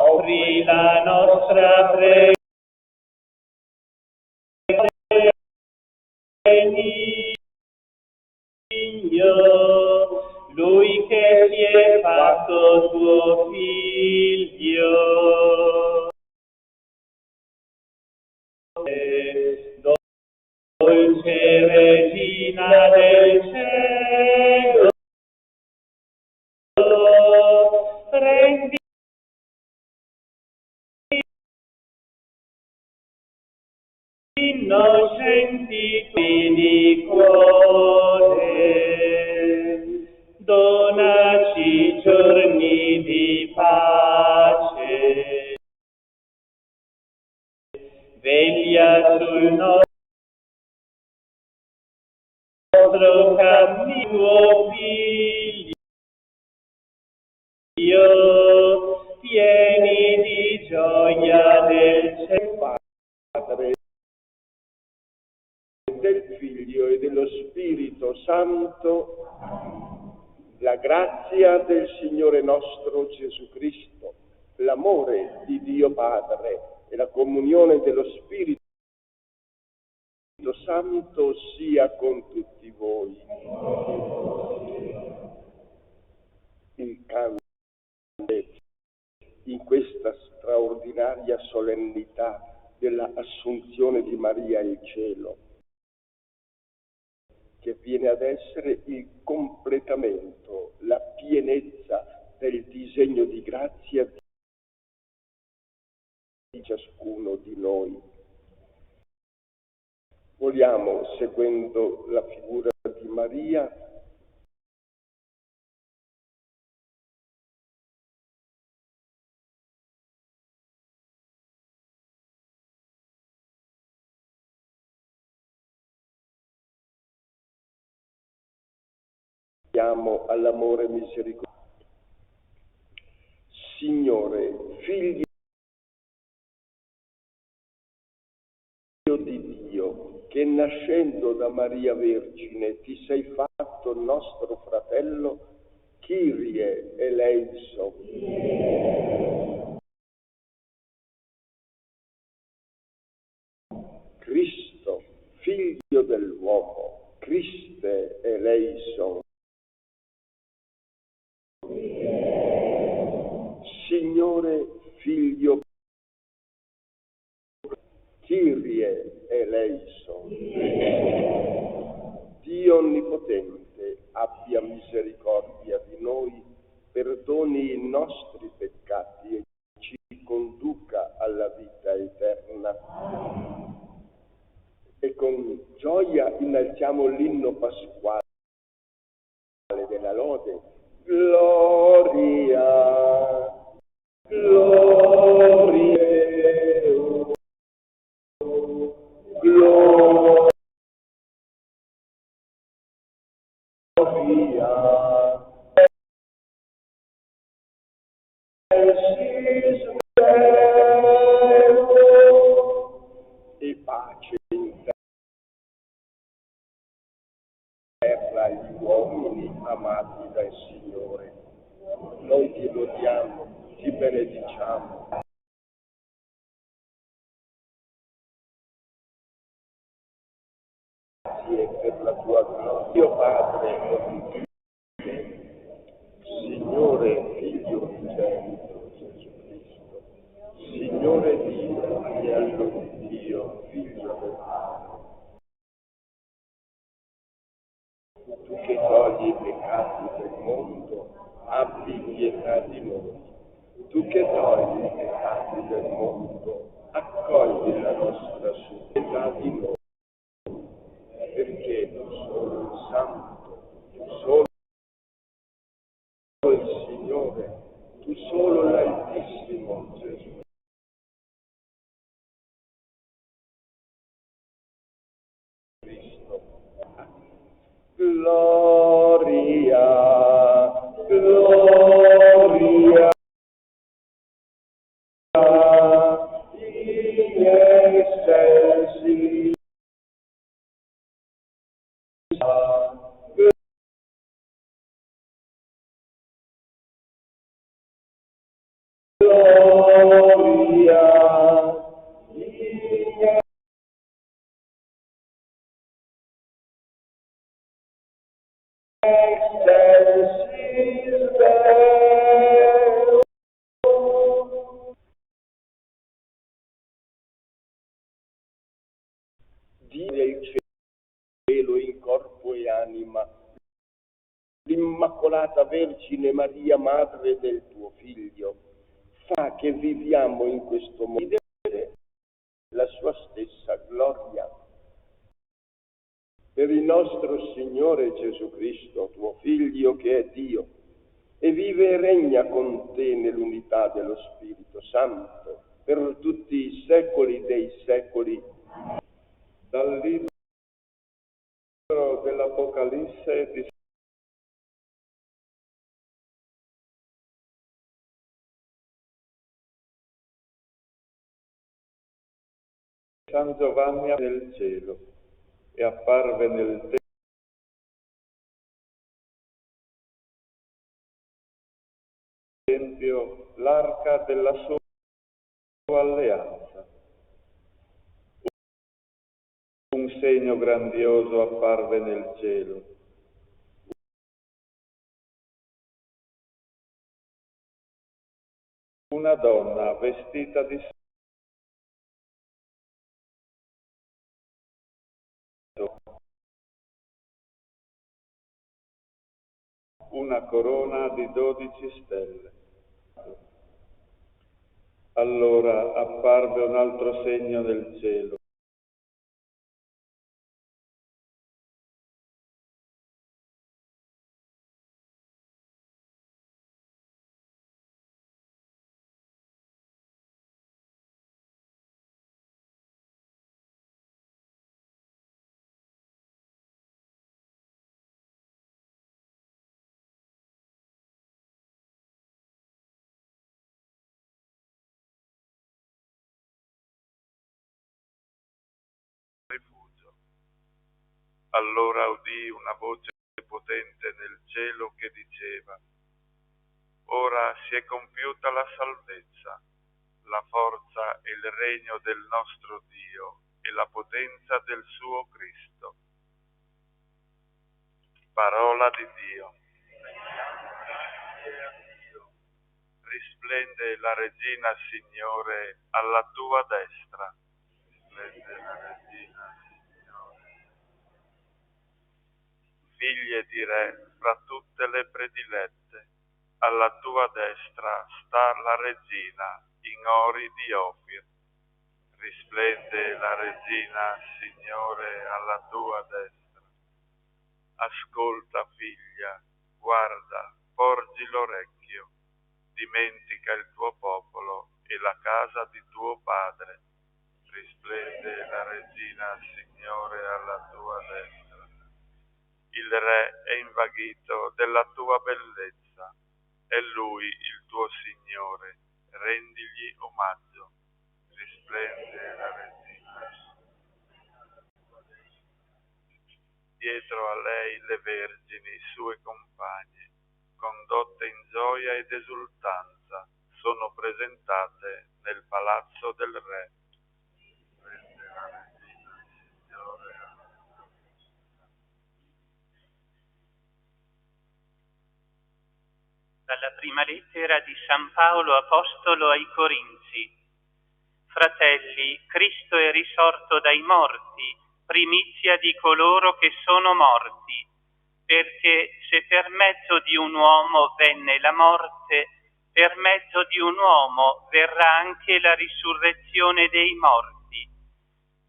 offri la nostra preghiera. Lui che si è fatto tuo figlio. Dolce Regina del cielo, prendi innocenti di cuore, donaci giorni di pace, veglia sul nostro cammino, tuo figlio, pieni di gioia del cielo. Padre, del Figlio e dello Spirito Santo, la grazia del Signore nostro Gesù Cristo, l'amore di Dio Padre e la comunione dello Spirito Santo sia con tutti voi. Il canto in questa straordinaria solennità della Assunzione di Maria al cielo, che viene ad essere il completamento, la pienezza del disegno di grazia di ciascuno di noi. Vogliamo, seguendo la figura di Maria, chiamo all'amore misericordioso. Signore, Figlio di Dio, che nascendo da Maria Vergine ti sei fatto nostro fratello, Kyrie eleison. Cristo, Figlio dell'uomo, Christe eleison. Signore, Figlio, Kyrie eleison. Dio Onnipotente, abbia misericordia di noi, perdoni i nostri peccati e ci conduca alla vita eterna. E con gioia innalziamo l'inno pasquale della lode. Gloria, gloria, gloria. E pace in terra agli uomini amati dal Signore. Noi ti lodiamo, ti benediciamo. Grazie per la tua gloria. Dio Padre, Signore Figlio unigenito Gesù Cristo, Signore Dio, Agnello di Dio, Figlio del Padre. Tu che togli i peccati del mondo, abbi pietà di noi. Tu che togli i peccati del mondo, accogli la nostra pietà di noi. Perché tu solo il Santo, tu solo il Signore, tu solo l'Altissimo Gesù Cristo. Gloria, gloria in excelsis. Gloria Dio del cielo in corpo e anima, l'Immacolata Vergine Maria, Madre del tuo Figlio, fa che viviamo in questo mondo la sua stessa gloria. Per il nostro Signore Gesù Cristo, tuo Figlio che è Dio, e vive e regna con te nell'unità dello Spirito Santo, per tutti i secoli dei secoli. Dal libro dell'Apocalisse di San Giovanni nel cielo, e apparve nel Tempio l'arca della sua alleanza. Un segno grandioso apparve nel cielo. Una donna vestita di una corona di 12 stelle. Allora apparve un altro segno nel cielo. Rifugio. Allora udì una voce potente nel cielo che diceva: ora si è compiuta la salvezza, la forza e il regno del nostro Dio e la potenza del suo Cristo. Parola di Dio. Risplende la Regina Signore alla tua destra. Risplende la Regina Signore. Figlie di Re fra tutte le predilette, alla tua destra sta la Regina in ori di Ofir. Risplende la Regina Signore alla tua destra. Ascolta, figlia, guarda, porgi l'orecchio, dimentica il tuo popolo e la casa di tuo padre. Risplende la Regina Signore alla tua destra. Il Re è invaghito della tua bellezza, è Lui il tuo Signore, rendigli omaggio. Risplende la Regina. Dietro a lei le vergini, sue compagne, condotte in gioia ed esultanza, sono presentate nel palazzo del Re. Risplende la Regina, Signore. Dalla prima lettera di San Paolo Apostolo ai Corinzi. Fratelli, Cristo è risorto dai morti, primizia di coloro che sono morti, perché se per mezzo di un uomo venne la morte, per mezzo di un uomo verrà anche la risurrezione dei morti.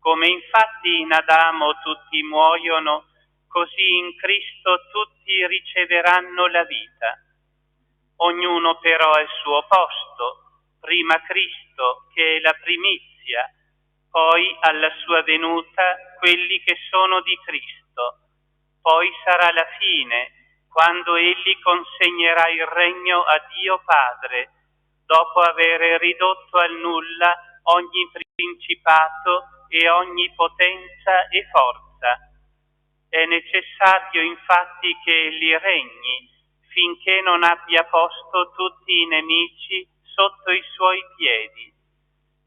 Come infatti in Adamo tutti muoiono, così in Cristo tutti riceveranno la vita. Ognuno però al suo posto, prima Cristo che è la primizia, poi alla sua venuta quelli che sono di Cristo. Poi sarà la fine, quando Egli consegnerà il regno a Dio Padre, dopo aver ridotto al nulla ogni principato e ogni potenza e forza. È necessario infatti che Egli regni, finché non abbia posto tutti i nemici sotto i suoi piedi.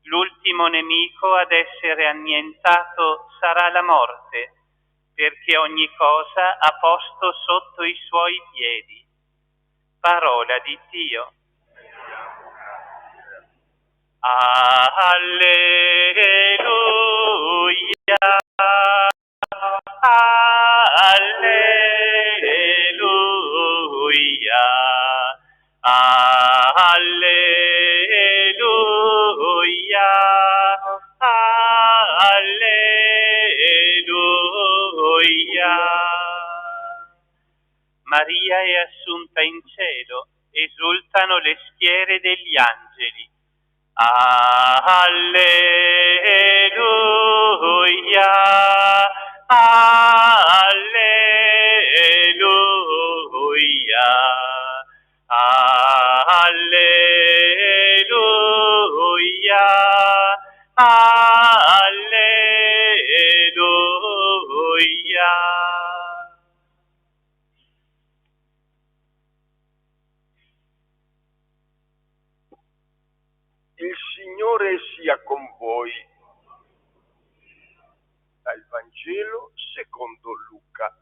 L'ultimo nemico ad essere annientato sarà la morte, perché ogni cosa ha posto sotto i suoi piedi. Parola di Dio. Alleluia. Maria è assunta in cielo, esultano le schiere degli angeli. Alleluia, alleluia, alleluia, alleluia. Il Signore sia con voi. Dal Vangelo secondo Luca.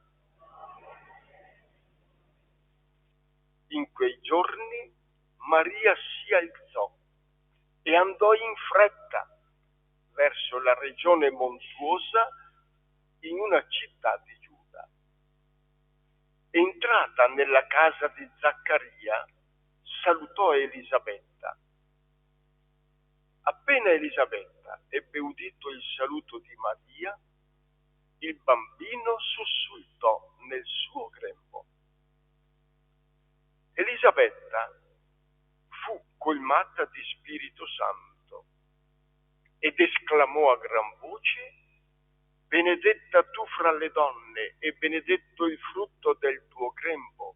In quei giorni Maria si alzò e andò in fretta verso la regione montuosa in una città di Giuda. Entrata nella casa di Zaccaria, salutò Elisabetta. Appena Elisabetta ebbe udito il saluto di Maria, il bambino sussultò nel suo grembo. Elisabetta fu colmata di Spirito Santo ed esclamò a gran voce: benedetta tu fra le donne e benedetto il frutto del tuo grembo.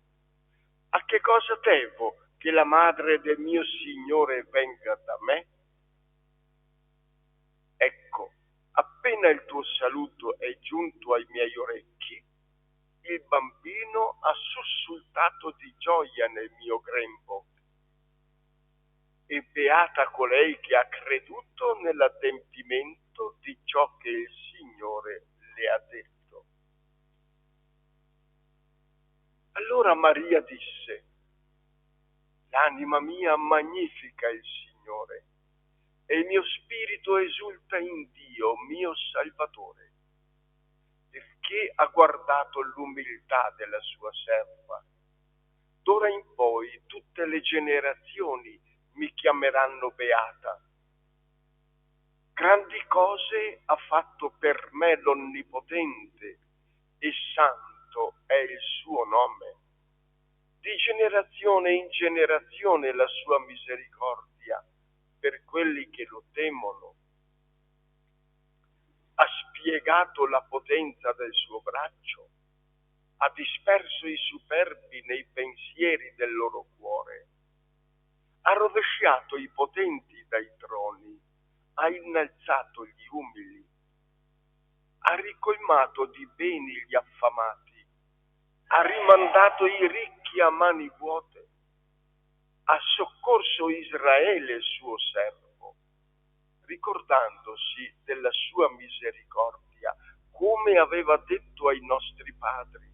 A che cosa devo che la madre del mio Signore venga da me? Ecco, appena il tuo saluto è giunto ai miei orecchi, il bambino ha sussultato di gioia nel mio grembo. E beata colei che ha creduto nell'adempimento di ciò che il Signore le ha detto. Allora Maria disse: l'anima mia magnifica il Signore, e il mio spirito esulta in Dio, mio Salvatore, perché ha guardato l'umiltà della sua serva. D'ora in poi tutte le generazioni mi chiameranno beata. Grandi cose ha fatto per me l'Onnipotente, e santo è il suo nome. Di generazione in generazione la sua misericordia per quelli che lo temono. Ha spiegato la potenza del suo braccio, ha disperso i superbi nei pensieri del loro cuore, ha rovesciato i potenti dai troni, ha innalzato gli umili, ha ricolmato di beni gli affamati, ha rimandato i ricchi a mani vuote, ha soccorso Israele suo servo, ricordandosi della sua misericordia, come aveva detto ai nostri padri,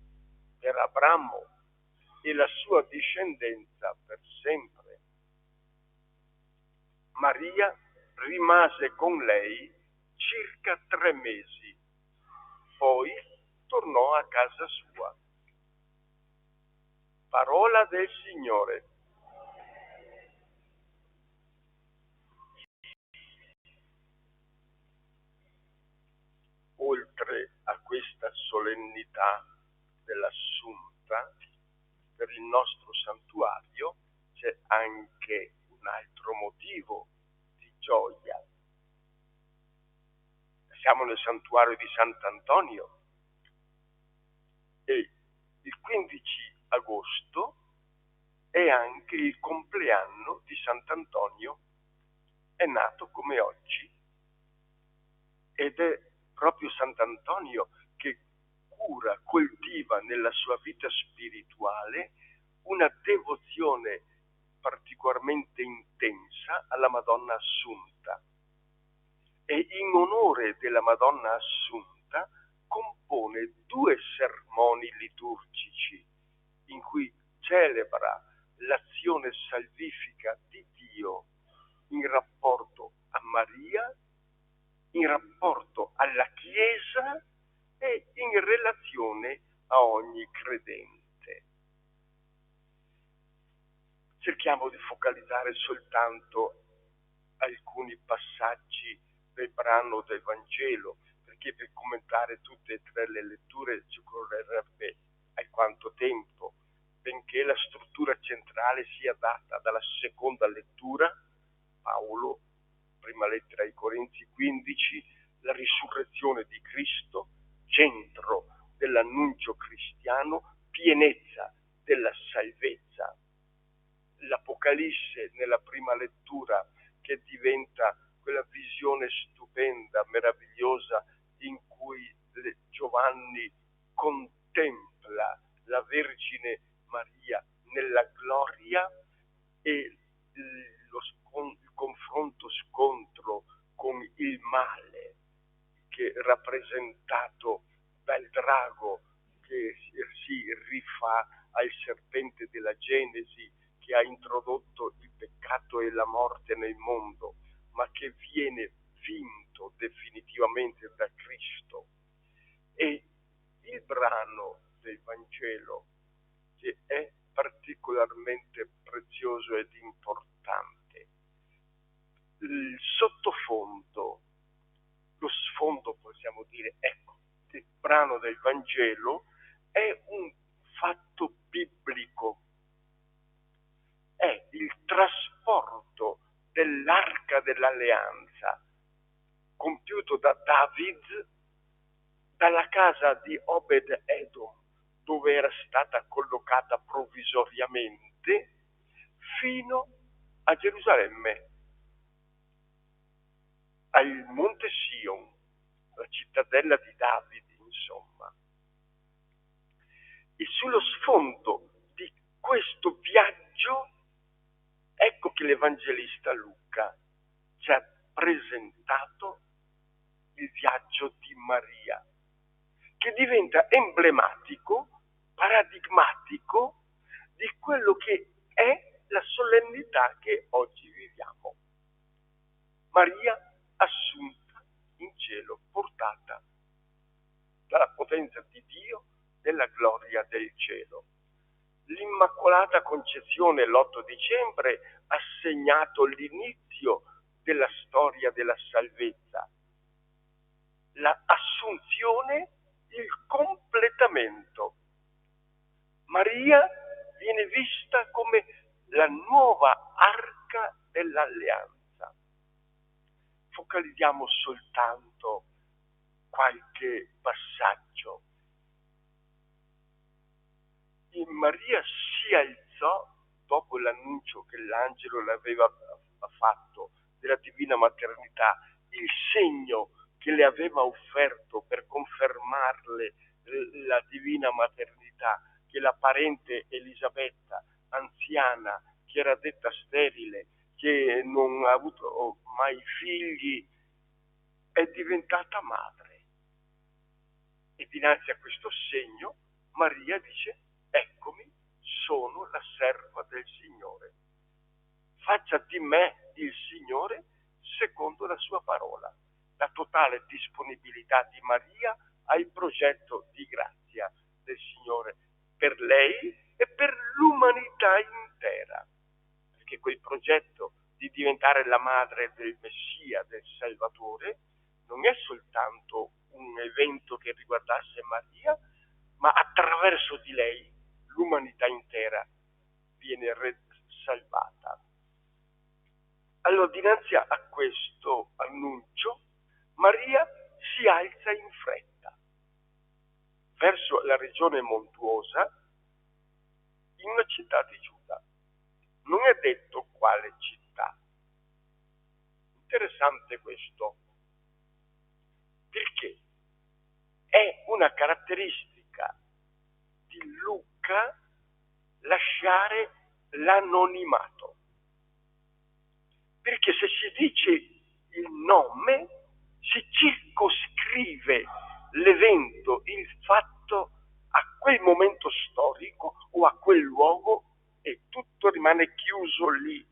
per Abramo e la sua discendenza per sempre. Maria rimase con lei circa 3 mesi, poi tornò a casa sua. Parola del Signore. Oltre a questa solennità dell'Assunta, per il nostro santuario c'è anche un altro motivo di gioia. Siamo nel santuario di Sant'Antonio e il 15 agosto è anche il compleanno di Sant'Antonio, è nato come oggi, ed è proprio Sant'Antonio che coltiva nella sua vita spirituale una devozione particolarmente intensa alla Madonna Assunta, e in onore della Madonna Assunta compone 2 sermoni liturgici in cui celebra l'azione salvifica di Dio in rapporto a Maria, in rapporto alla Chiesa e in relazione a ogni credente. Cerchiamo di focalizzare soltanto alcuni passaggi del brano del Vangelo, perché per commentare tutte e 3 le letture ci vorrebbe alquanto tempo, che la struttura centrale sia data dalla seconda lettura, Paolo, prima lettera ai Corinzi 15, la risurrezione di Cristo, centro dell'annuncio cristiano, pienezza della salvezza. L'Apocalisse nella prima lettura, che diventa quella visione stupenda, meravigliosa, in cui Giovanni contempla la Vergine Maria nella gloria, e il confronto scontro con il male, che è rappresentato dal drago che si rifà al serpente della Genesi, che ha introdotto il peccato e la morte nel mondo, ma che viene vinto definitivamente da Cristo. E il brano del Vangelo, che è particolarmente prezioso ed importante, il sottofondo, lo sfondo, possiamo dire, ecco, il brano del Vangelo è un fatto biblico, è il trasporto dell'arca dell'alleanza compiuto da David dalla casa di Obed Edom, dove era stata collocata provvisoriamente, fino a Gerusalemme, al Monte Sion, la cittadella di David, insomma. E sullo sfondo di questo viaggio, ecco che l'Evangelista Luca ci ha presentato il viaggio di Maria, che diventa emblematico, paradigmatico di quello che è la solennità che oggi viviamo. Maria assunta in cielo, portata dalla potenza di Dio nella gloria del cielo. L'Immacolata Concezione l'8 dicembre ha segnato l'inizio della storia della salvezza, la assunzione, il completamento. Maria viene vista come la nuova arca dell'alleanza. Focalizziamo soltanto qualche passaggio. E Maria si alzò dopo l'annuncio che l'angelo le aveva fatto della divina maternità, il segno che le aveva offerto per confermarle la divina maternità, che la parente Elisabetta, anziana, che era detta sterile, che non ha avuto mai figli, è diventata madre. E dinanzi a questo segno Maria dice: eccomi, sono la serva del Signore. Faccia di me il Signore secondo la sua parola. La totale disponibilità di Maria al progetto di grazia del Signore per lei e per l'umanità intera. Perché quel progetto di diventare la madre del Messia, del Salvatore, non è soltanto un evento che riguardasse Maria, ma attraverso di lei l'umanità intera viene salvata. Allora, dinanzi a questo annuncio, Maria si alza in fretta verso la regione montuosa, in una città di Giuda. Non è detto quale città. Interessante questo, perché è una caratteristica di Luca lasciare l'anonimato. Perché se si dice il nome, si circoscrive l'evento, il fatto a quel momento storico o a quel luogo, e tutto rimane chiuso lì.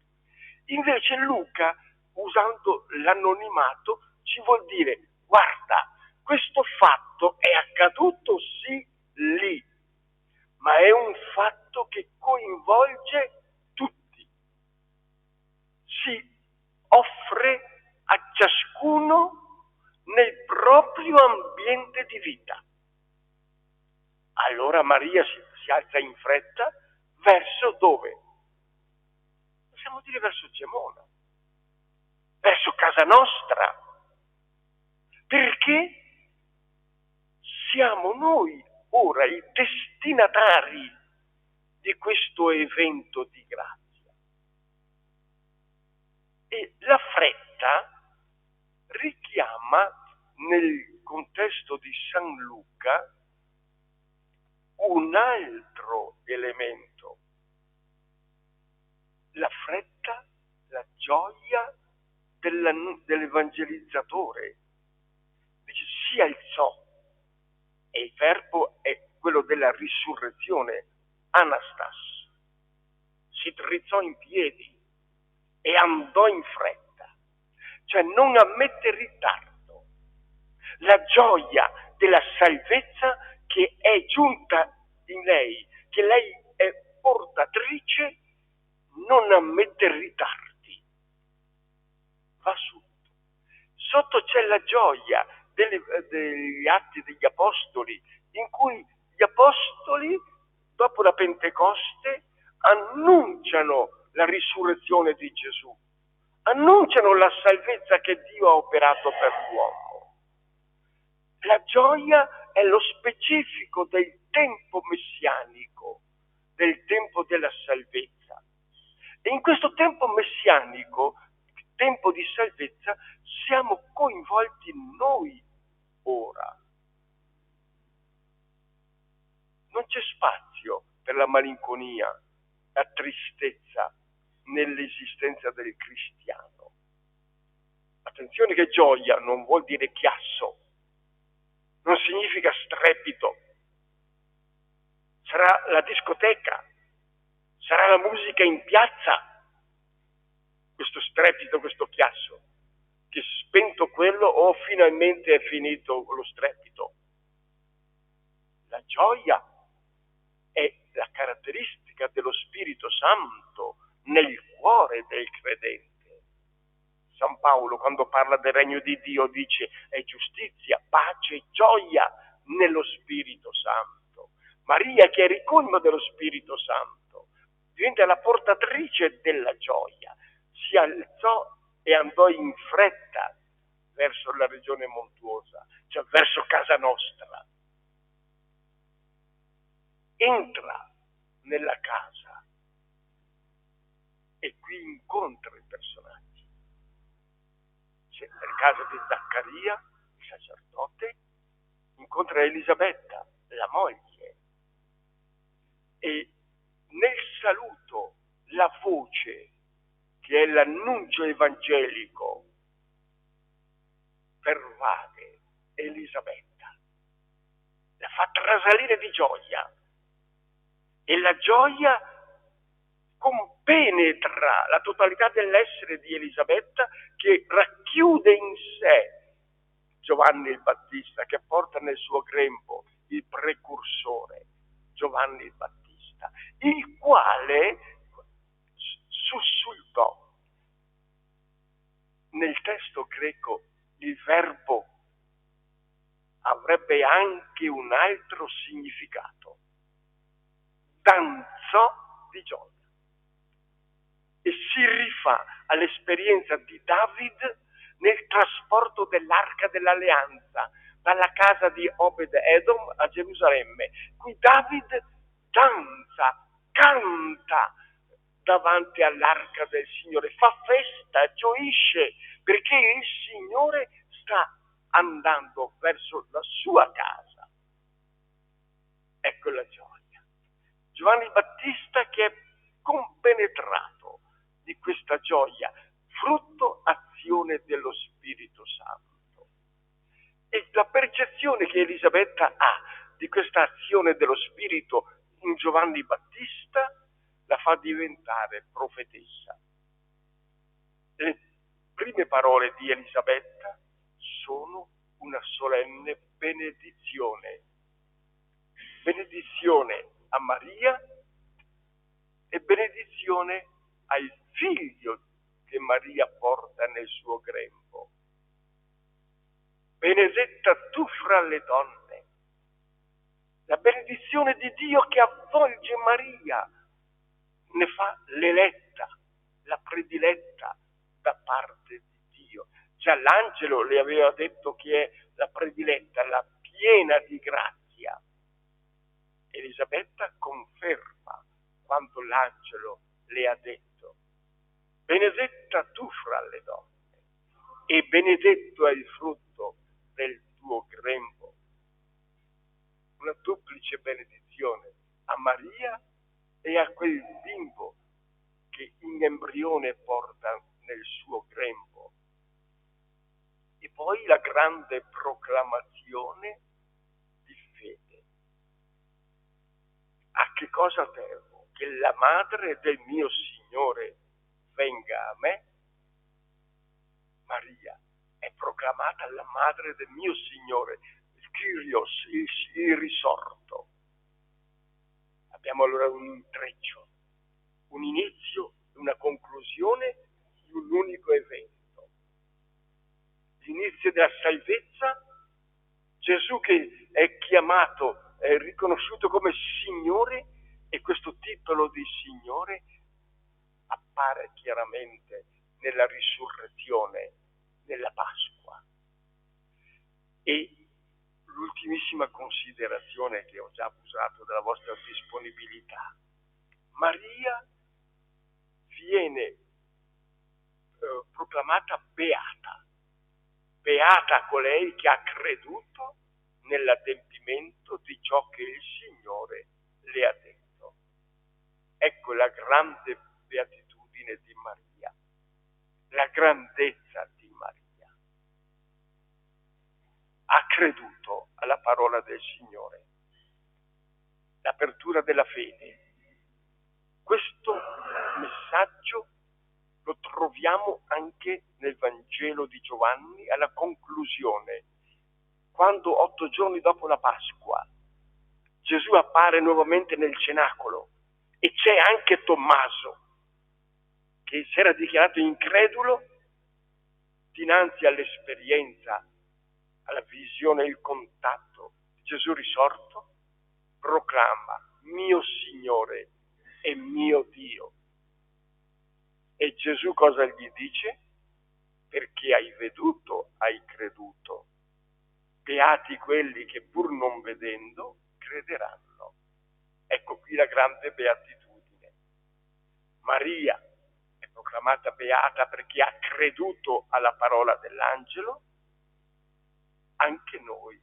Invece Luca, usando l'anonimato, ci vuol dire: guarda, questo fatto è accaduto sì lì, ma è un fatto che coinvolge tutti. Si offre a ciascuno nel proprio ambiente di vita. Allora Maria si alza in fretta verso dove? Possiamo dire verso Gemona, verso casa nostra, perché siamo noi ora i destinatari di questo evento di grazia. E la fretta richiama nel contesto di San Luca un altro elemento, la fretta, la gioia dell'evangelizzatore. Dice, si alzò, e il verbo è quello della risurrezione, anastas, si drizzò in piedi e andò in fretta, cioè non ammette ritardo. La gioia della salvezza che è giunta in lei, che lei è portatrice, non ammette ritardi, va subito. Sotto c'è la gioia degli atti degli apostoli, in cui gli apostoli, dopo la Pentecoste, annunciano la risurrezione di Gesù, annunciano la salvezza che Dio ha operato per l'uomo. La gioia è lo specifico del tempo messianico, del tempo della salvezza. E in questo tempo messianico, tempo di salvezza, siamo coinvolti noi ora. Non c'è spazio per la malinconia, la tristezza nell'esistenza del cristiano. Attenzione che gioia non vuol dire chiasso, non significa strepito. Sarà la discoteca, sarà la musica in piazza, questo strepito, questo chiasso, che spento quello, oh, finalmente è finito lo strepito. La gioia è la caratteristica dello Spirito Santo nel cuore del credente. San Paolo, quando parla del regno di Dio, dice è giustizia, pace, gioia nello Spirito Santo. Maria, che è ricolmo dello Spirito Santo, diventa la portatrice della gioia. Si alzò e andò in fretta verso la regione montuosa, cioè verso casa nostra. Entra nella casa e qui incontra i personaggi. C'è nella casa di Zaccaria, il sacerdote, incontra Elisabetta, la moglie, e nel saluto la voce, che è l'annuncio evangelico, pervade Elisabetta, la fa trasalire di gioia, e la gioia compenetra la totalità dell'essere di Elisabetta, che racchiude in sé Giovanni il Battista, che porta nel suo grembo il precursore, Giovanni il Battista, il quale sussultò. Nel testo greco il verbo avrebbe anche un altro significato. Danzò di gioia. E si rifà all'esperienza di David nel trasporto dell'Arca dell'Alleanza dalla casa di Obed Edom a Gerusalemme. Qui David danza, canta davanti all'Arca del Signore, fa festa, gioisce, perché il Signore sta andando verso la sua casa. Ecco la gioia. Giovanni Battista che è compenetrato di questa gioia, frutto azione dello Spirito Santo. E la percezione che Elisabetta ha di questa azione dello Spirito in Giovanni Battista la fa diventare profetessa. Le prime parole di Elisabetta sono una solenne benedizione. Benedizione a Maria e benedizione al figlio che Maria porta nel suo grembo. Benedetta tu fra le donne. La benedizione di Dio che avvolge Maria ne fa l'eletta, la prediletta da parte di Dio. Già l'angelo le aveva detto che è la prediletta, la piena di grazia. Elisabetta conferma quando l'angelo le ha detto: benedetta tu fra le donne e benedetto è il frutto del tuo grembo. Una duplice benedizione a Maria e a quel bimbo che in embrione porta nel suo grembo. E poi la grande proclamazione di fede. A che cosa servo? Che la madre del mio Signore venga a me? Maria è proclamata la madre del mio Signore, il Kyrios, il risorto. Abbiamo allora un intreccio, un inizio, una conclusione di un unico evento. L'inizio della salvezza, Gesù che è chiamato, è riconosciuto come Signore, e questo titolo di Signore appare chiaramente nella risurrezione, nella Pasqua. E l'ultimissima considerazione, che ho già abusato della vostra disponibilità: Maria viene proclamata beata, beata colei che ha creduto nell'adempimento di ciò che il Signore le ha detto. Ecco la grande beatitudine di Maria, la grandezza di Maria. Ha creduto alla parola del Signore, l'apertura della fede. Questo messaggio lo troviamo anche nel Vangelo di Giovanni, alla conclusione, quando 8 giorni dopo la Pasqua Gesù appare nuovamente nel cenacolo e c'è anche Tommaso, che si era dichiarato incredulo dinanzi all'esperienza, alla visione, il contatto di Gesù risorto, proclama: mio Signore e mio Dio. E Gesù cosa gli dice? Perché hai veduto, hai creduto. Beati quelli che pur non vedendo crederanno. Ecco qui la grande beatitudine. Maria è proclamata beata perché ha creduto alla parola dell'angelo. Anche noi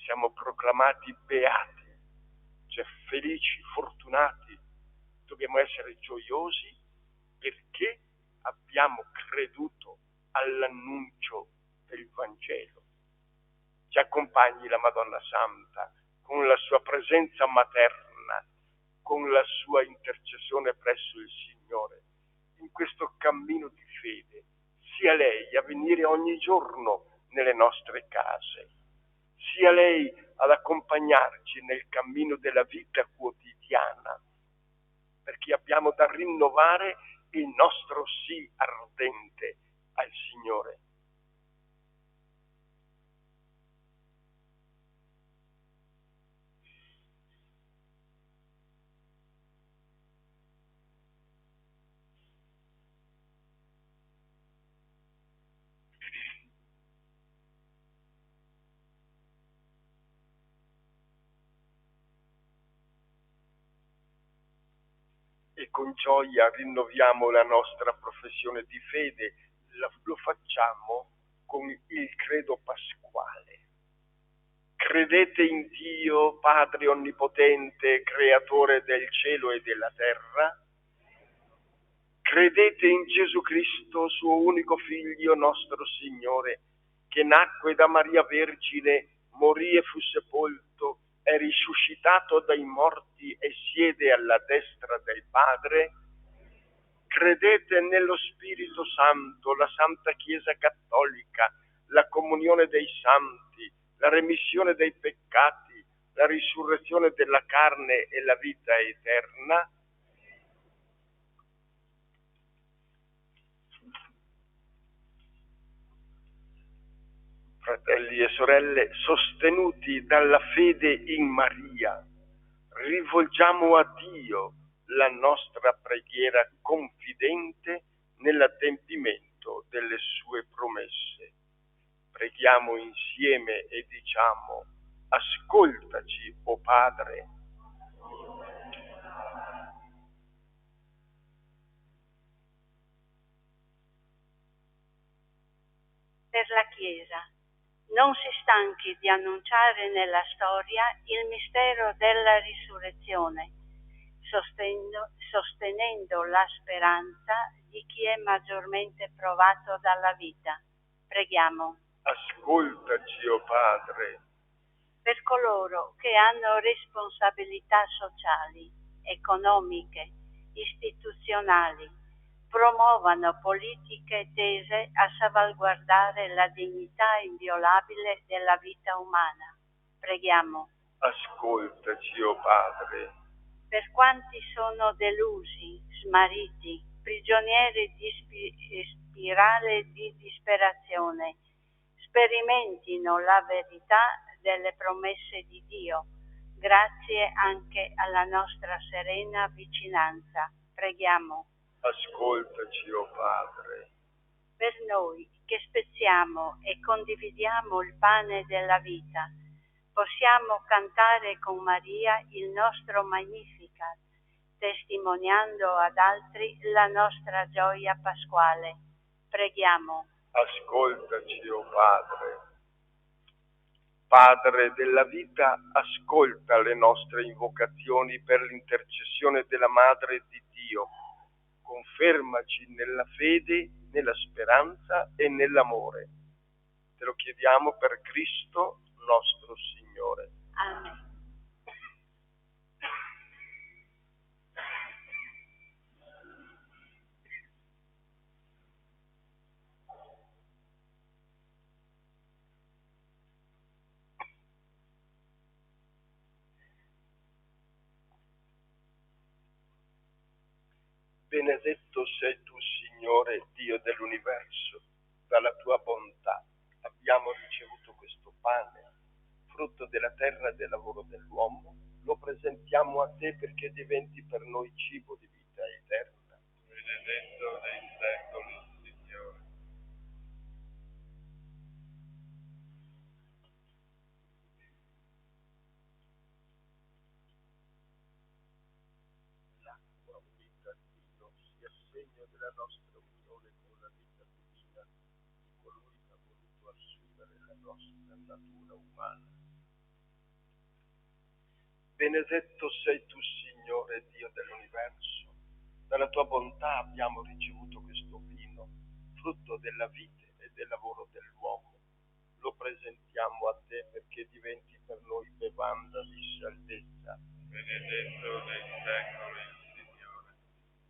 siamo proclamati beati, cioè felici, fortunati. Dobbiamo essere gioiosi perché abbiamo creduto all'annuncio del Vangelo. Ci accompagni la Madonna Santa con la sua presenza materna, con la sua intercessione presso il Signore, in questo cammino di fede. Sia lei a venire ogni giorno nelle nostre case, sia lei ad accompagnarci nel cammino della vita quotidiana, perché abbiamo da rinnovare il nostro sì ardente al Signore. E con gioia rinnoviamo la nostra professione di fede, lo facciamo con il credo pasquale. Credete in Dio, Padre Onnipotente, Creatore del cielo e della terra? Credete in Gesù Cristo, suo unico Figlio, nostro Signore, che nacque da Maria Vergine, morì e fu sepolto, è risuscitato dai morti e siede alla destra del Padre? Credete nello Spirito Santo, la Santa Chiesa Cattolica, la comunione dei santi, la remissione dei peccati, la risurrezione della carne e la vita eterna? Fratelli e sorelle, sostenuti dalla fede in Maria, rivolgiamo a Dio la nostra preghiera confidente nell'adempimento delle sue promesse. Preghiamo insieme e diciamo: ascoltaci, o Padre. Per la Chiesa. Non si stanchi di annunciare nella storia il mistero della risurrezione, sostenendo la speranza di chi è maggiormente provato dalla vita. Preghiamo. Ascoltaci, o Padre. Per coloro che hanno responsabilità sociali, economiche, istituzionali, promuovano politiche tese a salvaguardare la dignità inviolabile della vita umana. Preghiamo. Ascoltaci, o Padre. Per quanti sono delusi, smarriti, prigionieri di spirale di disperazione, sperimentino la verità delle promesse di Dio, grazie anche alla nostra serena vicinanza. Preghiamo. Ascoltaci, o Padre. Per noi che spezziamo e condividiamo il pane della vita, possiamo cantare con Maria il nostro Magnificat, testimoniando ad altri la nostra gioia pasquale. Preghiamo. Ascoltaci, o Padre. Padre della vita, ascolta le nostre invocazioni per l'intercessione della Madre di Dio. Confermaci nella fede, nella speranza e nell'amore. Te lo chiediamo per Cristo nostro Signore. Amen. Benedetto sei tu, Signore, Dio dell'universo. Dalla tua bontà abbiamo ricevuto questo pane, frutto della terra e del lavoro dell'uomo. Lo presentiamo a te perché diventi per noi cibo di vita eterna. Benedetto nei secoli, Signore. L'acqua unita al vino sia segno della nostra unione con la vita divina di colui che ha voluto assumere la nostra natura umana. Benedetto sei tu, Signore, Dio dell'universo. Dalla tua bontà abbiamo ricevuto questo vino, frutto della vite e del lavoro dell'uomo. Lo presentiamo a te perché diventi per noi bevanda di salvezza. Benedetto nei secoli, Signore.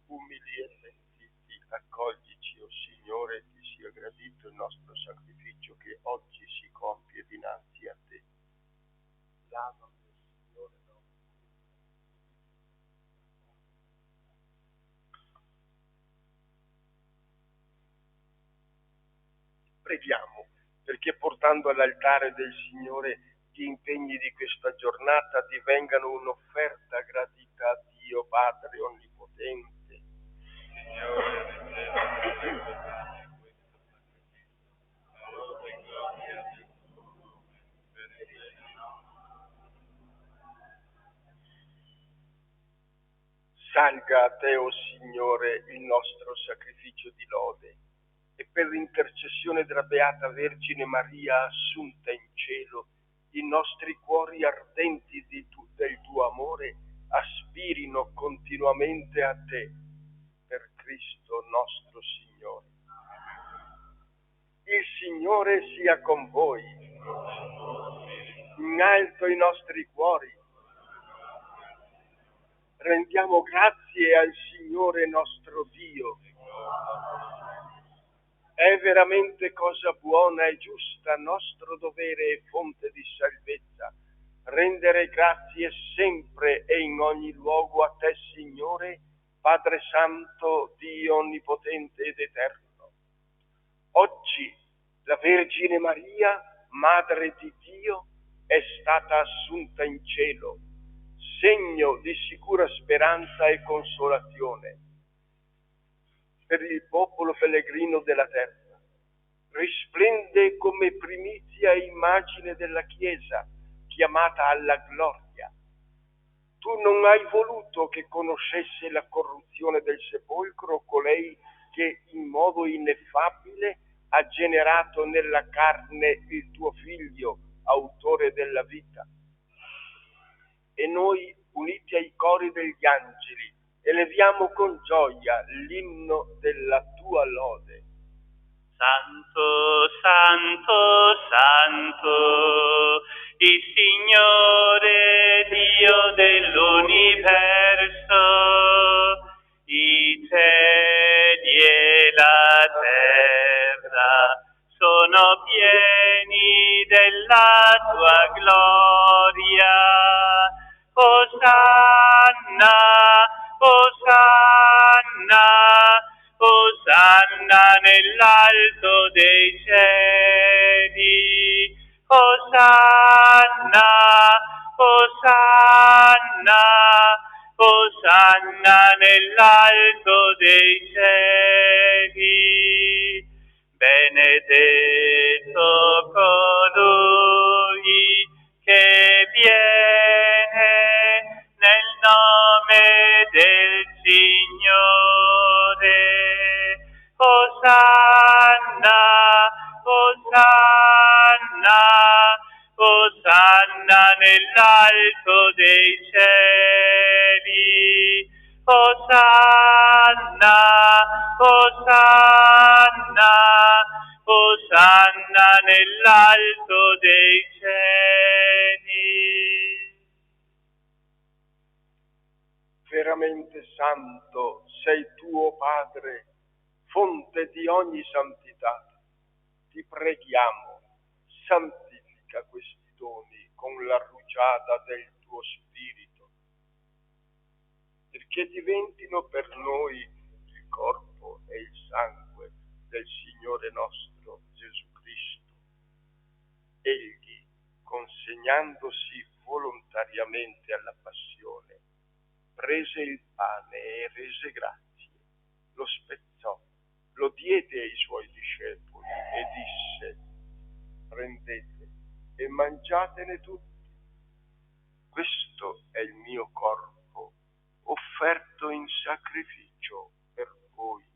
Umili e sentiti, accoglici, o Signore, ti sia gradito il nostro sacrificio che oggi si compie dinanzi a te. Lavami, Signore, preghiamo perché portando all'altare del Signore gli impegni di questa giornata divengano un'offerta gradita a Dio Padre Onnipotente. Salga a te, o Signore, il nostro sacrificio di lode, e per l'intercessione della Beata Vergine Maria assunta in cielo, i nostri cuori ardenti del tuo amore aspirino continuamente a te, per Cristo nostro Signore. Il Signore sia con voi. In alto i nostri cuori. Rendiamo grazie al Signore nostro Dio. È veramente cosa buona e giusta, nostro dovere e fonte di salvezza, rendere grazie sempre e in ogni luogo a te, Signore, Padre Santo, Dio Onnipotente ed Eterno. Oggi la Vergine Maria, Madre di Dio, è stata assunta in cielo. segno di sicura speranza e consolazione per il popolo pellegrino della terra. Risplende come primizia e immagine della Chiesa, chiamata alla gloria. Tu non hai voluto che conoscesse la corruzione del sepolcro colei che in modo ineffabile ha generato nella carne il tuo Figlio, autore della vita. E noi, uniti ai cori degli angeli, eleviamo con gioia l'inno della tua lode. Santo, santo, santo, il Signore Dio dell'universo, i cieli e la terra sono pieni della tua gloria. Osanna, Osanna, Osanna nell'alto dei cieli. Osanna, Osanna, Osanna nell'alto dei cieli. Benedetto colui che viene nel nome del Signore. Osanna, Osanna, Osanna nell'alto dei cieli. Osanna, Osanna, Osanna nell'alto dei cieli. Veramente santo sei tu, o Padre, fonte di ogni santità. Ti preghiamo, santifica questi doni con la rugiada del tuo Spirito, perché diventino per noi il corpo e il sangue del Signore nostro Gesù Cristo. Egli, consegnandosi volontariamente alla passione, prese il pane e rese grazie, lo spezzò, lo diede ai suoi discepoli e disse: prendete e mangiatene tutti. Questo è il mio corpo, offerto in sacrificio per voi.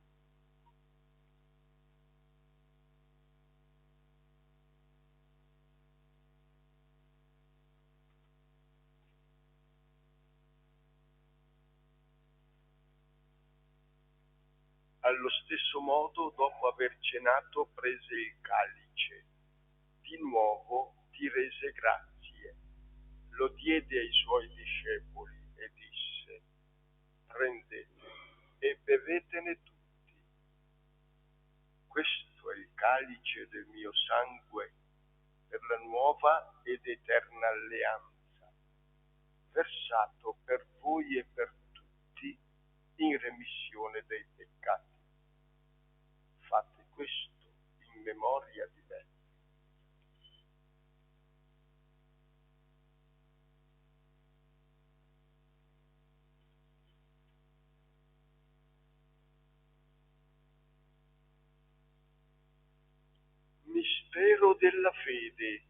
Allo stesso modo, dopo aver cenato, prese il calice. Di nuovo ti rese grazie, lo diede ai suoi discepoli e disse: prendete e bevetene tutti. Questo è il calice del mio sangue per la nuova ed eterna alleanza, versato per voi e per tutti in remissione dei peccati. Fate questo in memoria di me. Mistero della fede.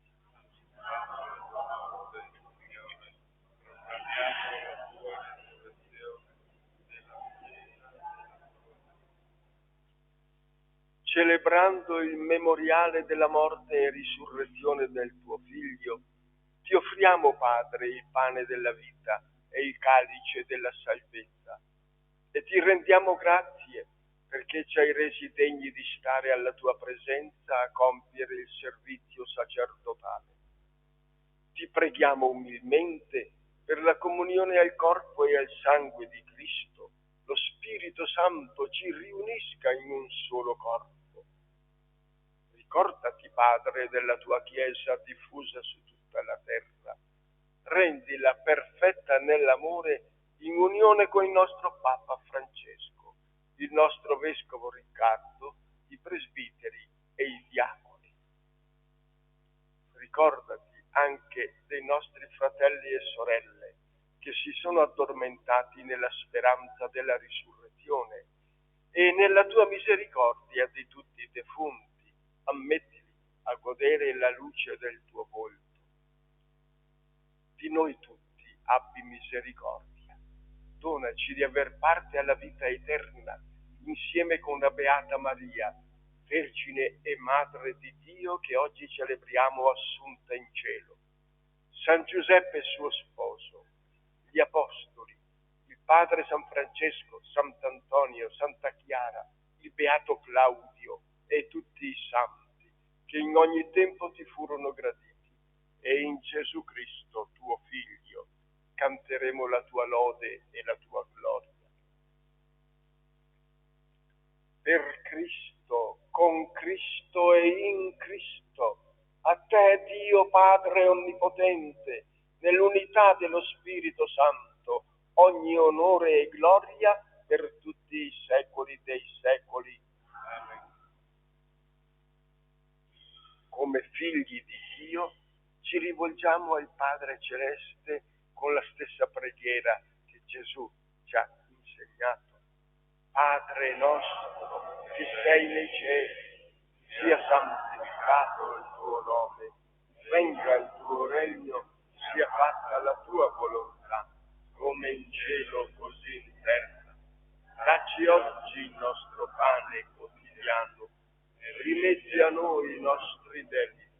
Celebrando il memoriale della morte e risurrezione del tuo Figlio, ti offriamo, Padre, il pane della vita e il calice della salvezza, e ti rendiamo grazie perché ci hai resi degni di stare alla tua presenza a compiere il servizio sacerdotale. Ti preghiamo umilmente per la comunione al corpo e al sangue di Cristo. Lo Spirito Santo ci riunisca in un solo corpo. Ricordati, Padre, della tua Chiesa diffusa su tutta la terra. Rendila perfetta nell'amore in unione con il nostro Papa Francesco, il nostro Vescovo Riccardo, i presbiteri e i diaconi. Ricordati anche dei nostri fratelli e sorelle che si sono addormentati nella speranza della risurrezione, e nella tua misericordia di tutti i defunti, ammettili a godere la luce del tuo volto. Di noi tutti abbi misericordia. Donaci di aver parte alla vita eterna, insieme con la Beata Maria, Vergine e Madre di Dio, che oggi celebriamo assunta in cielo. San Giuseppe suo sposo, gli Apostoli, il Padre San Francesco, Sant'Antonio, Santa Chiara, il Beato Claudio e tutti i santi, che in ogni tempo ti furono graditi, e in Gesù Cristo, tuo Figlio, canteremo la tua lode e la tua gloria. Per Cristo, con Cristo e in Cristo, a te Dio Padre Onnipotente, nell'unità dello Spirito Santo, ogni onore e gloria per tutti i secoli dei secoli. Amen. Come figli di Dio, ci rivolgiamo al Padre Celeste con la stessa preghiera che Gesù ci ha insegnato. Padre nostro, che sei nei cieli, sia santificato il tuo nome, venga il tuo regno, sia fatta la tua volontà, come in cielo così in terra. Dacci oggi il nostro pane quotidiano, e rimetti a noi i nostri debiti,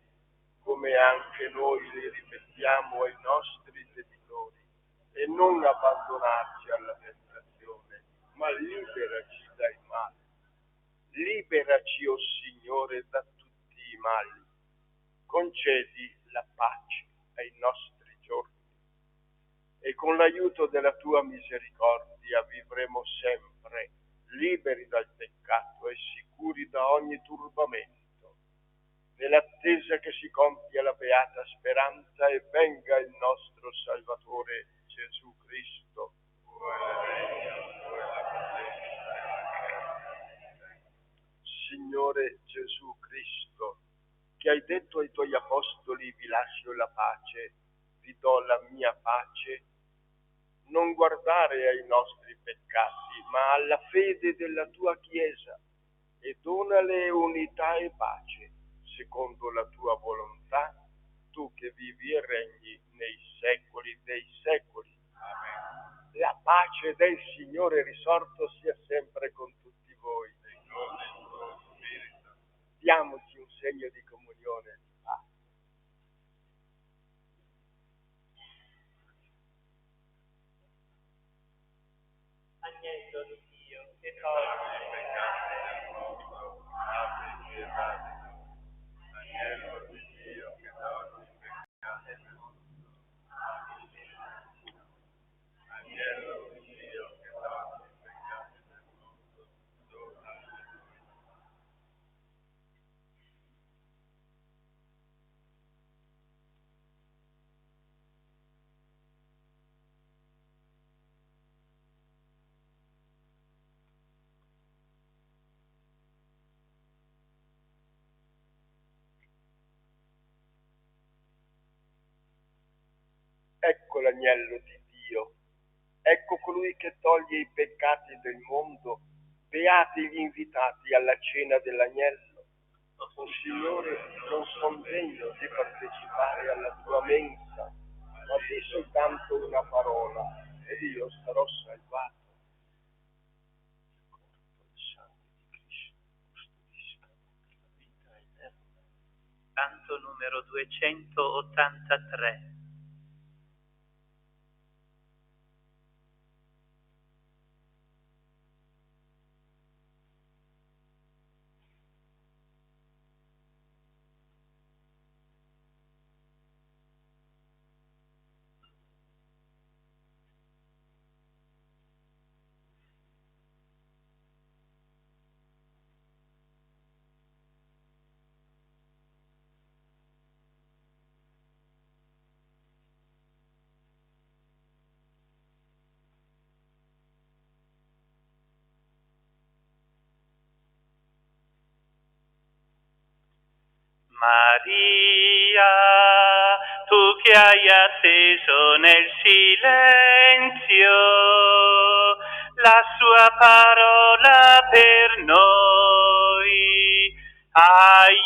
come anche noi li rimettiamo ai nostri debitori, e non abbandonarci alla tentazione, ma liberaci dai mali. Liberaci, o Signore, da tutti i mali. Concedi la pace ai nostri giorni, e con l'aiuto della tua misericordia vivremo sempre liberi dal peccato e sicuri da ogni turbamento, nell'attesa che si compia la beata speranza e venga il nostro Salvatore Gesù Cristo. Signore Gesù Cristo, che hai detto ai tuoi apostoli: vi lascio la pace, vi do la mia pace, non guardare ai nostri peccati, ma alla fede della tua Chiesa, e donale unità e pace, secondo la tua volontà, tu che vivi e regni nei secoli dei secoli. Amen. La pace del Signore risorto sia sempre con tutti voi. Diamoci un segno di comunione. Agnello di Dio, che toglie i peccati del mondo, abbi pietà di noi. Agnello di Dio, che toglie i peccati del mondo, abbi pietà di noi. Agnello di Dio, che toglie i peccati del mondo, dona a noi. Ecco l'agnello di Dio, ecco colui che toglie i peccati del mondo. Beati gli invitati alla cena dell'agnello. O Signore, non sono degno di partecipare alla tua mensa, ma di soltanto una parola, ed io sarò salvato. Il corpo e il sangue di Cristo custodiscano la vita eterna. Canto numero 283. Maria, tu che hai atteso nel silenzio la sua parola per noi, aiutaci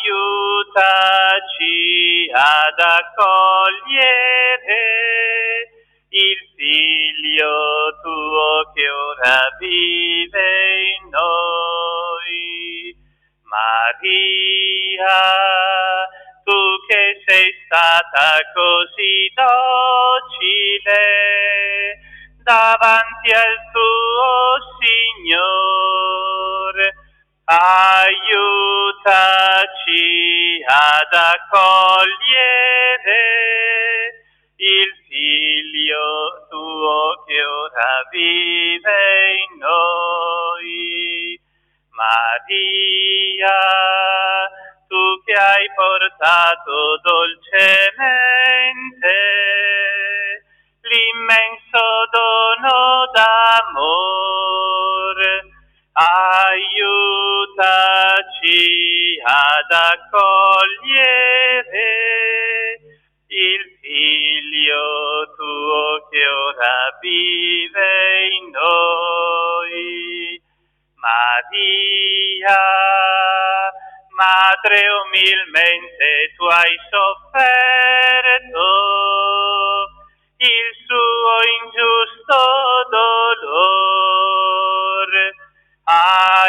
ad accogliere il Figlio tuo che ora vive in noi. Maria, tu che sei stata così docile davanti al tuo Signore, aiutaci ad accogliere il Figlio tuo che ora vive in noi. Maria, tu che hai portato dolcemente l'immenso dono d'amore, aiutaci ad accogliere il Figlio tuo che ora vive in noi. Maria, Madre, umilmente tu hai sofferto il suo ingiusto dolore,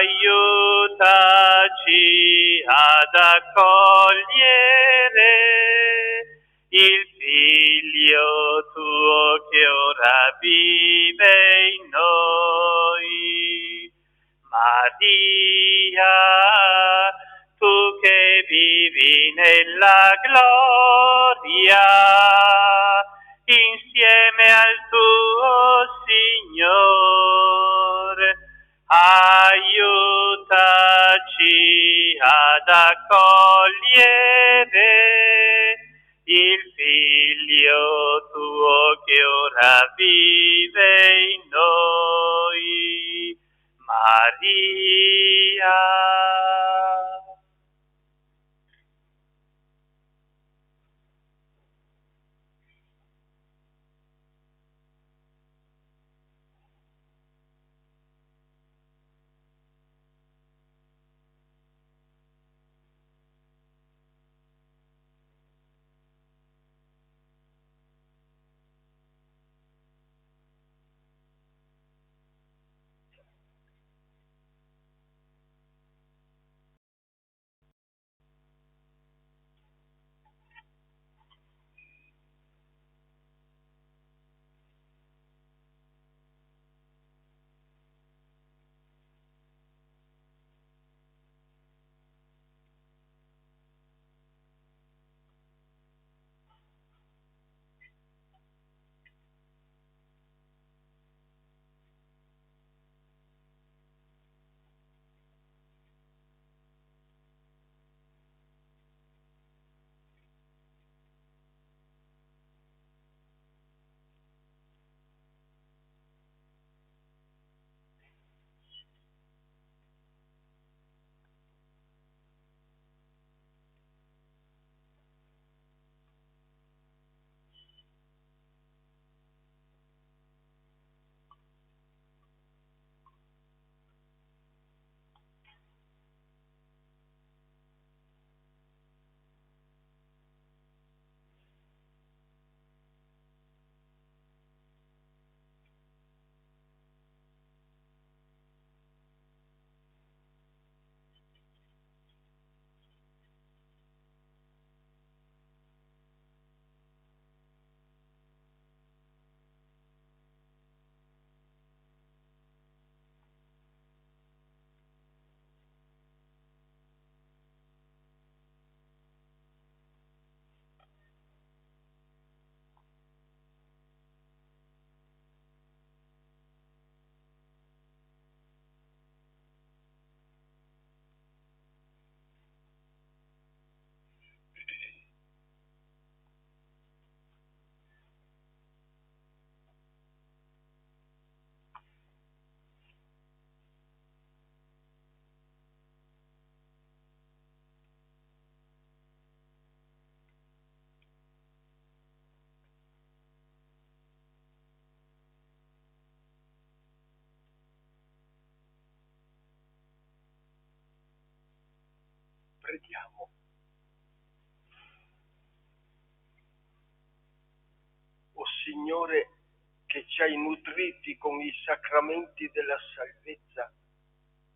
aiutaci ad accogliere il Figlio tuo che ora vive in noi. Maria, tu che vivi nella gloria insieme al tuo Signore, aiutaci ad accogliere il Figlio tuo che ora vive in noi. Maria. Preghiamo. O Signore, che ci hai nutriti con i sacramenti della salvezza,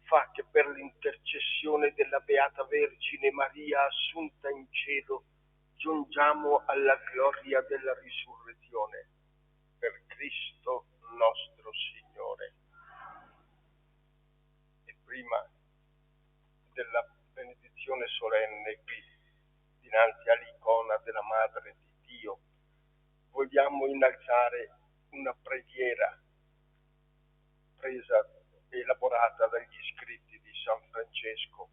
fa che per l'intercessione della Beata Vergine Maria assunta in cielo giungiamo alla gloria della risurrezione. Per Cristo nostro Signore. E prima della benedizione solenne qui, dinanzi all'icona della Madre di Dio, vogliamo innalzare una preghiera presa e elaborata dagli scritti di San Francesco,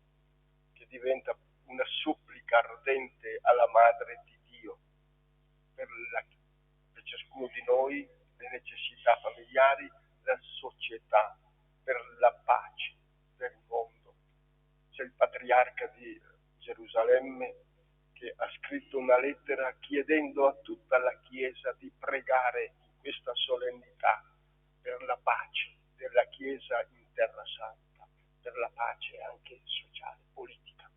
che diventa una supplica ardente alla Madre di Dio per ciascuno di noi, le necessità familiari, la società, per la pace del mondo. C'è il patriarca di Gerusalemme che ha scritto una lettera chiedendo a tutta la Chiesa di pregare in questa solennità per la pace della Chiesa in Terra Santa, per la pace anche sociale, politica.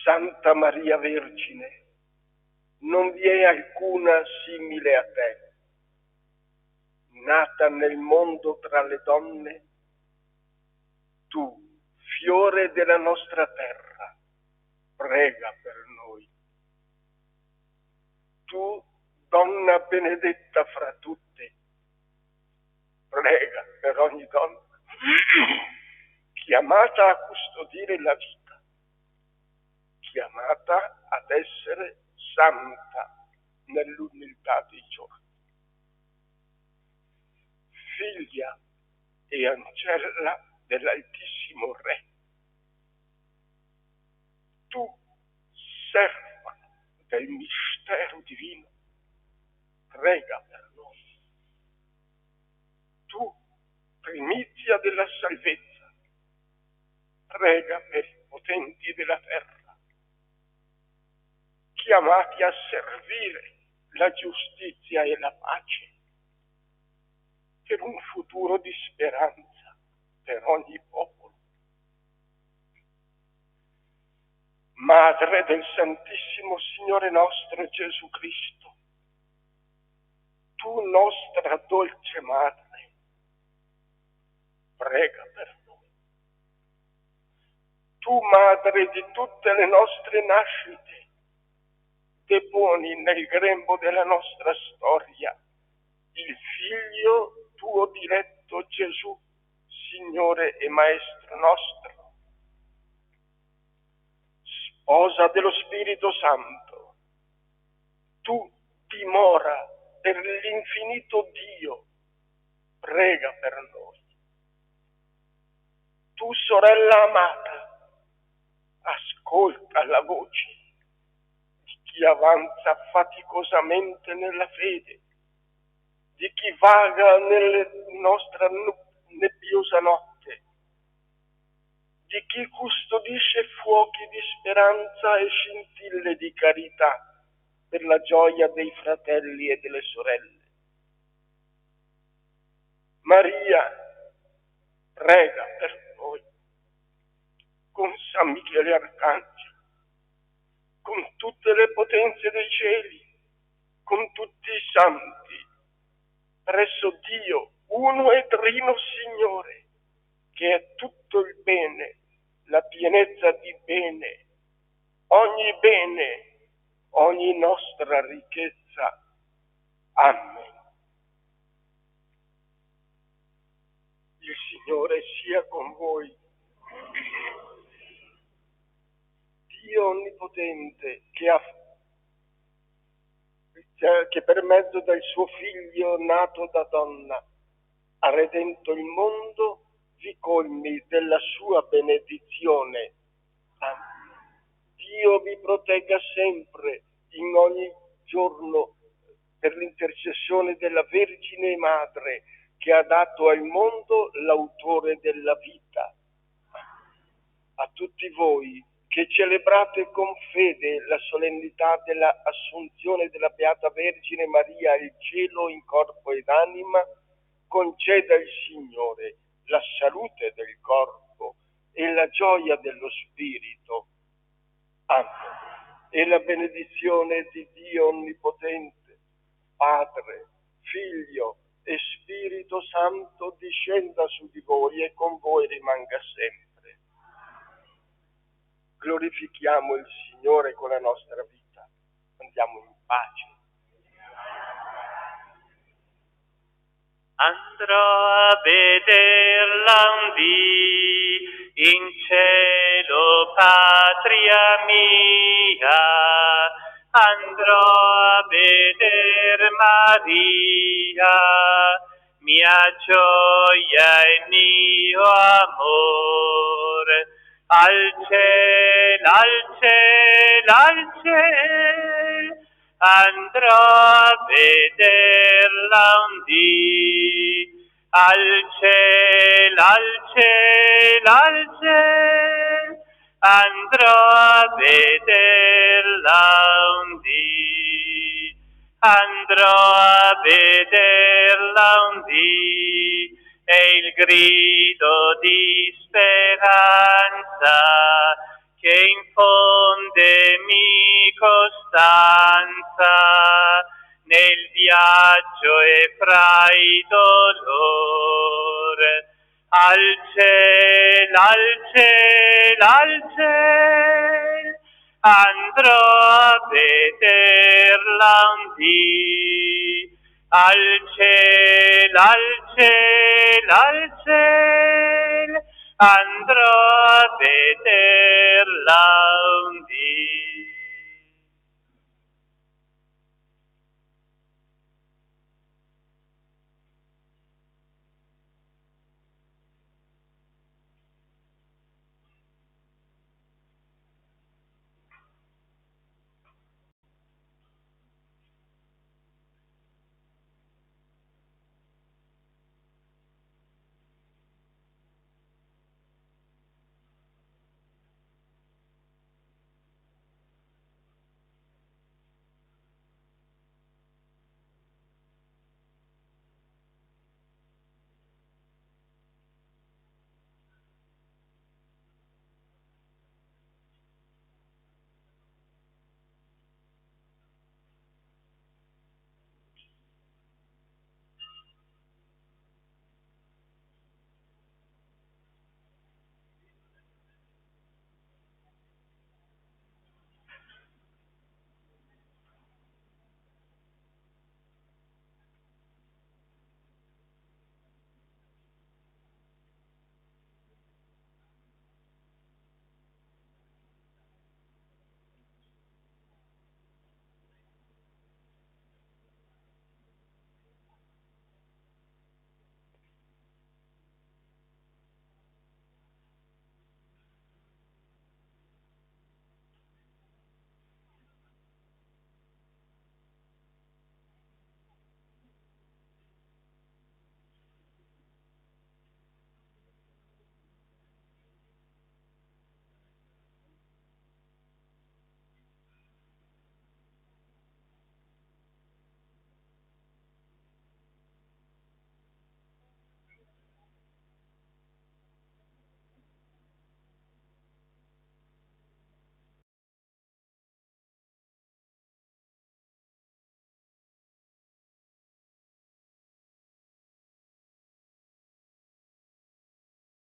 Santa Maria Vergine, non vi è alcuna simile a te, nata nel mondo tra le donne, tu, fiore della nostra terra, prega per noi. Tu, donna benedetta fra tutte, prega per ogni donna, chiamata a custodire la vita, chiamata ad essere santa nell'umiltà dei giorni. Figlia e ancella dell'Altissimo Re, tu, serva del mistero divino, prega per noi. Tu, primizia della salvezza, prega per i potenti della terra, chiamati a servire la giustizia e la pace per un futuro di speranza per ogni popolo. Madre del Santissimo Signore nostro Gesù Cristo, tu nostra dolce Madre, prega per noi. Tu, Madre di tutte le nostre nascite, deponi nel grembo della nostra storia il Figlio tuo diletto Gesù, Signore e Maestro nostro. Sposa dello Spirito Santo, tu dimora per l'infinito Dio, prega per noi. Tu, sorella amata, ascolta la voce di chi avanza faticosamente nella fede, di chi vaga nella nostra nebbiosa notte, di chi custodisce fuochi di speranza e scintille di carità per la gioia dei fratelli e delle sorelle. Maria, prega per noi, con San Michele Arcangelo, con tutte le potenze dei cieli, con tutti i santi, presso Dio, uno e trino Signore, che è tutto il bene, la pienezza di bene, ogni nostra ricchezza. Amen. Il Signore sia con voi. Dio Onnipotente, che per mezzo del suo Figlio nato da donna ha redento il mondo, vi colmi della sua benedizione. Amen. Dio vi protegga sempre, in ogni giorno, per l'intercessione della Vergine Madre, che ha dato al mondo l'autore della vita. A tutti voi che celebrate con fede la solennità della Assunzione della Beata Vergine Maria al cielo in corpo ed anima, conceda il Signore la salute del corpo, e la gioia dello Spirito. Amen. E la benedizione di Dio Onnipotente, Padre, Figlio e Spirito Santo discenda su di voi e con voi rimanga sempre. Glorifichiamo il Signore con la nostra vita. Andiamo in pace. Andrò a vederla un dì in cielo, patria mia. Andrò a veder Maria, mia gioia e mio amore. Al cielo, al cielo, al cielo, andrò a vederla un dì. Al cielo, al cielo, al cielo, andrò a vederla un dì. Andrò a vederla un dì. E il grido di speranza che infondemi costanza nel viaggio e fra i dolori. Al cielo, al cielo, al cielo, andrò a vederla un dì. Al cielo, al cielo, al cielo, andrò a vederla